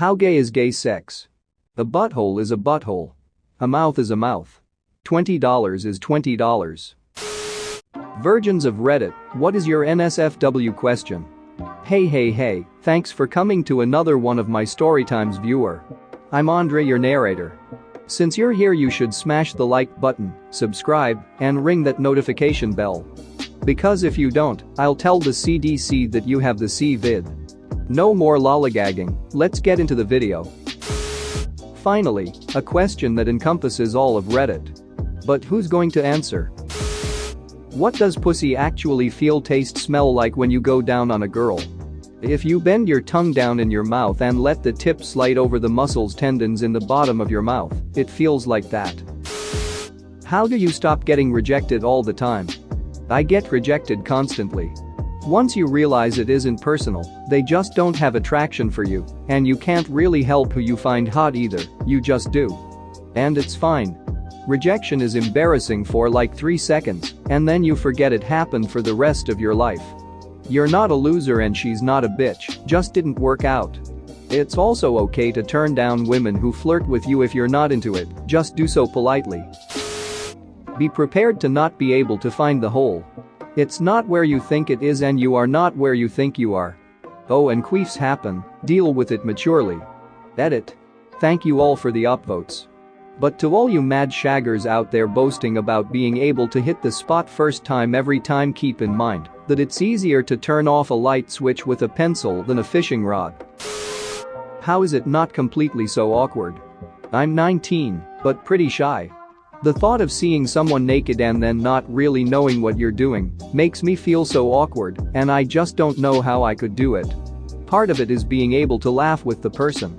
How gay is gay sex? A butthole is a butthole. A mouth is a mouth. $20 is $20. Virgins of Reddit, what is your NSFW question? Hey, thanks for coming to another one of my Storytimes viewer. I'm Andre, your narrator. Since you're here, you should smash the like button, subscribe, and ring that notification bell. Because if you don't, I'll tell the CDC that you have the C-vid. No more lollygagging, let's get into the video. Finally, a question that encompasses all of Reddit. But who's going to answer? What does pussy actually feel, taste, smell like when you go down on a girl? If you bend your tongue down in your mouth and let the tip slide over the muscles tendons in the bottom of your mouth, it feels like that. How do you stop getting rejected all the time? I get rejected constantly. Once you realize it isn't personal, they just don't have attraction for you, and you can't really help who you find hot either, you just do. And it's fine. Rejection is embarrassing for like 3 seconds, and then you forget it happened for the rest of your life. You're not a loser and she's not a bitch, just didn't work out. It's also okay to turn down women who flirt with you if you're not into it, just do so politely. Be prepared to not be able to find the hole. It's not where you think it is and you are not where you think you are. Oh, and queefs happen, deal with it maturely. Edit. Thank you all for the upvotes. But to all you mad shaggers out there boasting about being able to hit the spot first time every time, keep in mind that it's easier to turn off a light switch with a pencil than a fishing rod. How is it not completely so awkward? I'm 19, but pretty shy. The thought of seeing someone naked and then not really knowing what you're doing makes me feel so awkward, and I just don't know how I could do it. Part of it is being able to laugh with the person.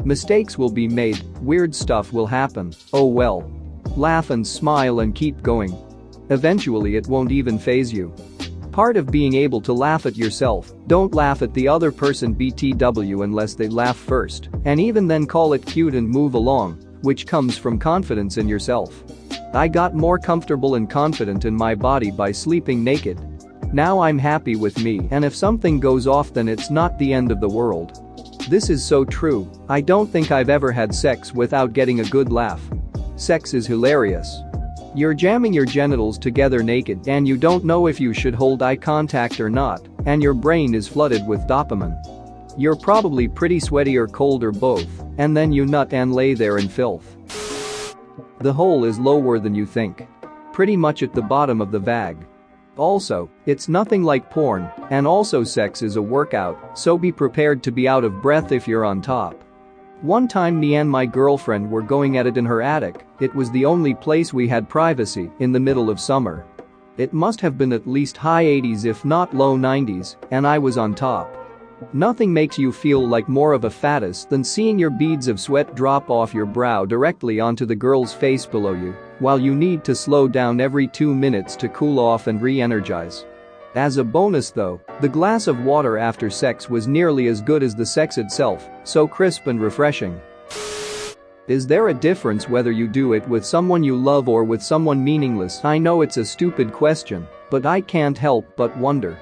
Mistakes will be made, weird stuff will happen, oh well. Laugh and smile and keep going. Eventually it won't even faze you. Part of being able to laugh at yourself, don't laugh at the other person BTW unless they laugh first, and even then call it cute and move along, which comes from confidence in yourself. I got more comfortable and confident in my body by sleeping naked. Now I'm happy with me, and if something goes off then it's not the end of the world. This is so true, I don't think I've ever had sex without getting a good laugh. Sex is hilarious. You're jamming your genitals together naked and you don't know if you should hold eye contact or not, and your brain is flooded with dopamine. You're probably pretty sweaty or cold or both, and then you nut and lay there in filth. The hole is lower than you think. Pretty much at the bottom of the vag. Also, it's nothing like porn, and also sex is a workout, so be prepared to be out of breath if you're on top. One time me and my girlfriend were going at it in her attic, it was the only place we had privacy, in the middle of summer. It must have been at least high 80s if not low 90s, and I was on top. Nothing makes you feel like more of a fattest than seeing your beads of sweat drop off your brow directly onto the girl's face below you, while you need to slow down every 2 minutes to cool off and re-energize. As a bonus though, the glass of water after sex was nearly as good as the sex itself, so crisp and refreshing. Is there a difference whether you do it with someone you love or with someone meaningless? I know it's a stupid question, but I can't help but wonder.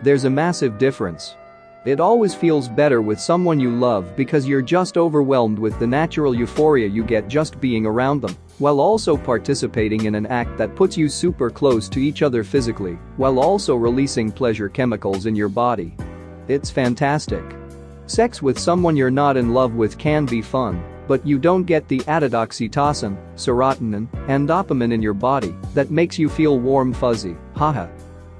There's a massive difference. It always feels better with someone you love because you're just overwhelmed with the natural euphoria you get just being around them, while also participating in an act that puts you super close to each other physically, while also releasing pleasure chemicals in your body. It's fantastic. Sex with someone you're not in love with can be fun, but you don't get the added oxytocin, serotonin, and dopamine in your body that makes you feel warm fuzzy, haha.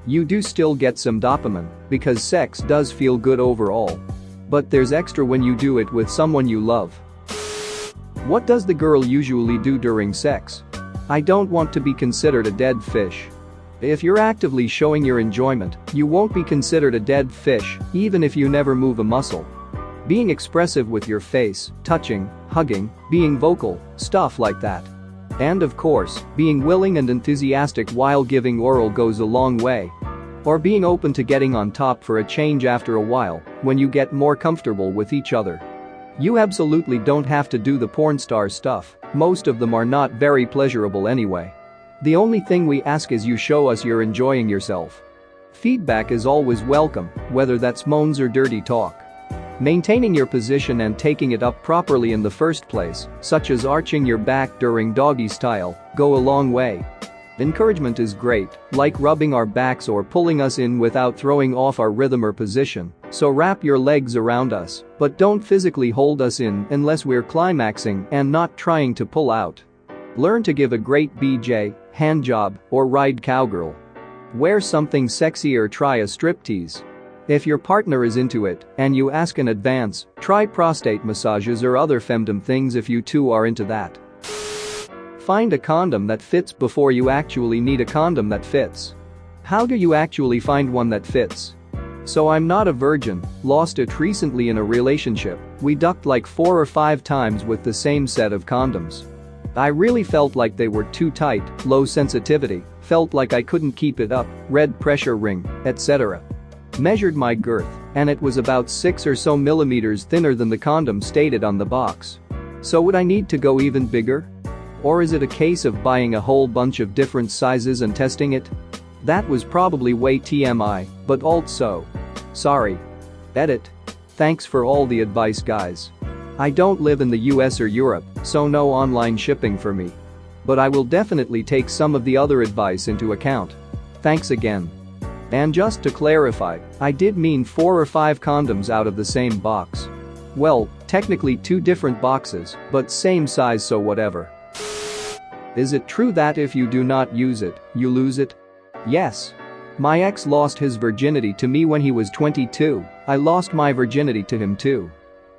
You do still get some dopamine, because sex does feel good overall. But there's extra when you do it with someone you love. What does the girl usually do during sex? I don't want to be considered a dead fish. If you're actively showing your enjoyment, you won't be considered a dead fish, even if you never move a muscle. Being expressive with your face, touching, hugging, being vocal, stuff like that. And of course, being willing and enthusiastic while giving oral goes a long way. Or being open to getting on top for a change after a while, when you get more comfortable with each other. You absolutely don't have to do the porn star stuff, most of them are not very pleasurable anyway. The only thing we ask is you show us you're enjoying yourself. Feedback is always welcome, whether that's moans or dirty talk. Maintaining your position and taking it up properly in the first place, such as arching your back during doggy style, go a long way. Encouragement is great, like rubbing our backs or pulling us in without throwing off our rhythm or position, so wrap your legs around us, but don't physically hold us in unless we're climaxing and not trying to pull out. Learn to give a great BJ, handjob, or ride cowgirl. Wear something sexy or try a striptease. If your partner is into it and you ask in advance, try prostate massages or other femdom things if you two are into that. Find a condom that fits before you actually need a condom that fits. How do you actually find one that fits? So I'm not a virgin, lost it recently in a relationship, we ducked like 4 or 5 times with the same set of condoms. I really felt like they were too tight, low sensitivity, felt like I couldn't keep it up, red pressure ring, etc. Measured my girth, and it was about 6 or so millimeters thinner than the condom stated on the box. So would I need to go even bigger? Or is it a case of buying a whole bunch of different sizes and testing it? That was probably way TMI, but also. Sorry. Edit. Thanks for all the advice, guys. I don't live in the US or Europe, so no online shipping for me. But I will definitely take some of the other advice into account. Thanks again. And just to clarify, I did mean 4 or 5 condoms out of the same box. Well, technically 2 different boxes, but same size, so whatever. Is it true that if you do not use it, you lose it? Yes. My ex lost his virginity to me when he was 22, I lost my virginity to him too.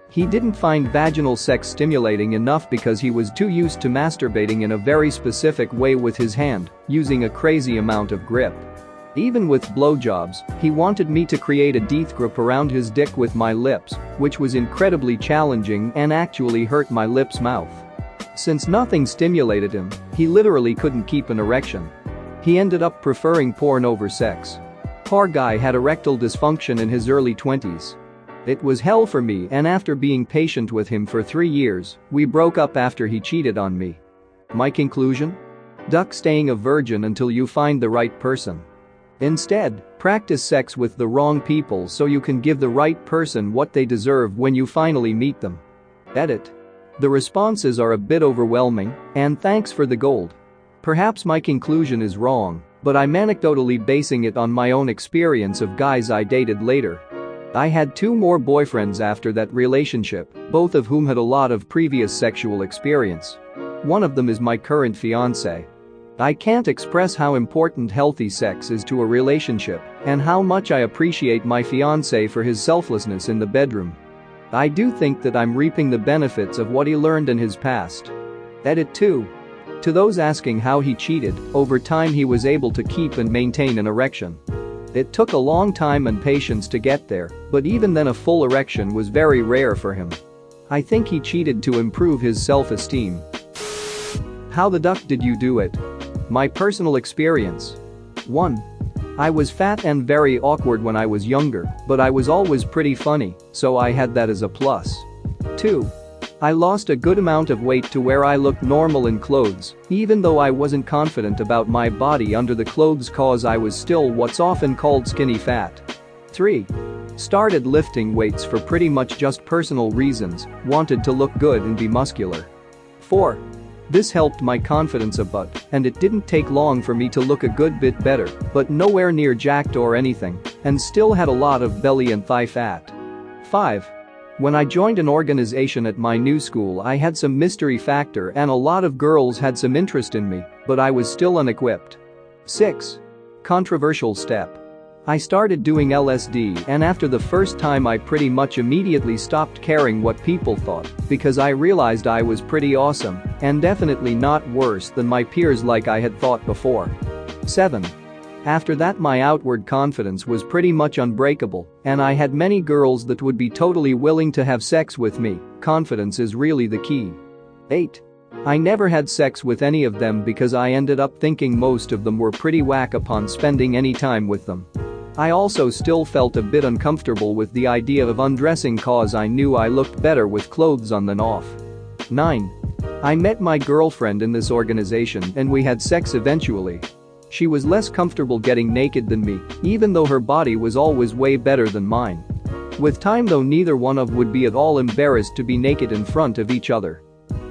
He didn't find vaginal sex stimulating enough because he was too used to masturbating in a very specific way with his hand, using a crazy amount of grip. Even with blowjobs, he wanted me to create a death grip around his dick with my lips, which was incredibly challenging and actually hurt my lips' mouth. Since nothing stimulated him, he literally couldn't keep an erection. He ended up preferring porn over sex. Poor guy had erectile dysfunction in his early 20s. It was hell for me, and after being patient with him for 3 years, we broke up after he cheated on me. My conclusion? Duck staying a virgin until you find the right person. Instead, practice sex with the wrong people so you can give the right person what they deserve when you finally meet them. Edit. The responses are a bit overwhelming, and thanks for the gold. Perhaps my conclusion is wrong, but I'm anecdotally basing it on my own experience of guys I dated later. I had 2 more boyfriends after that relationship, both of whom had a lot of previous sexual experience. One of them is my current fiancé. I can't express how important healthy sex is to a relationship and how much I appreciate my fiancé for his selflessness in the bedroom. I do think that I'm reaping the benefits of what he learned in his past. Edit 2. To those asking how he cheated, over time he was able to keep and maintain an erection. It took a long time and patience to get there, but even then a full erection was very rare for him. I think he cheated to improve his self-esteem. How the duck did you do it? My personal experience. 1. I was fat and very awkward when I was younger, but I was always pretty funny, so I had that as a plus. 2. I lost a good amount of weight to where I looked normal in clothes, even though I wasn't confident about my body under the clothes cause I was still what's often called skinny fat. 3. Started lifting weights for pretty much just personal reasons, wanted to look good and be muscular. 4. This helped my confidence a butt, and it didn't take long for me to look a good bit better, but nowhere near jacked or anything, and still had a lot of belly and thigh fat. 5. When I joined an organization at my new school, I had some mystery factor and a lot of girls had some interest in me, but I was still unequipped. 6. Controversial step. I started doing LSD, and after the first time I pretty much immediately stopped caring what people thought because I realized I was pretty awesome and definitely not worse than my peers like I had thought before. 7. After that my outward confidence was pretty much unbreakable, and I had many girls that would be totally willing to have sex with me. Confidence is really the key. 8. I never had sex with any of them because I ended up thinking most of them were pretty whack upon spending any time with them. I also still felt a bit uncomfortable with the idea of undressing cause I knew I looked better with clothes on than off. 9. I met my girlfriend in this organization and we had sex eventually. She was less comfortable getting naked than me, even though her body was always way better than mine. With time though, neither one of would be at all embarrassed to be naked in front of each other.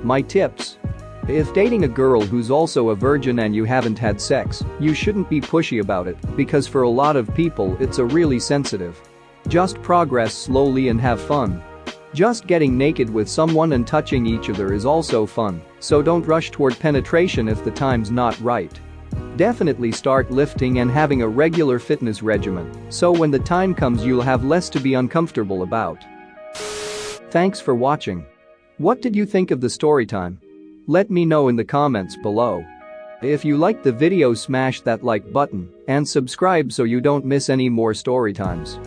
My tips. If dating a girl who's also a virgin and you haven't had sex, you shouldn't be pushy about it, because for a lot of people it's a really sensitive. Just progress slowly and have fun. Just getting naked with someone and touching each other is also fun, so don't rush toward penetration if the time's not right. Definitely start lifting and having a regular fitness regimen, so when the time comes you'll have less to be uncomfortable about. Thanks for watching. What did you think of the story time? Let me know in the comments below. If you liked the video, smash that like button and subscribe so you don't miss any more story times.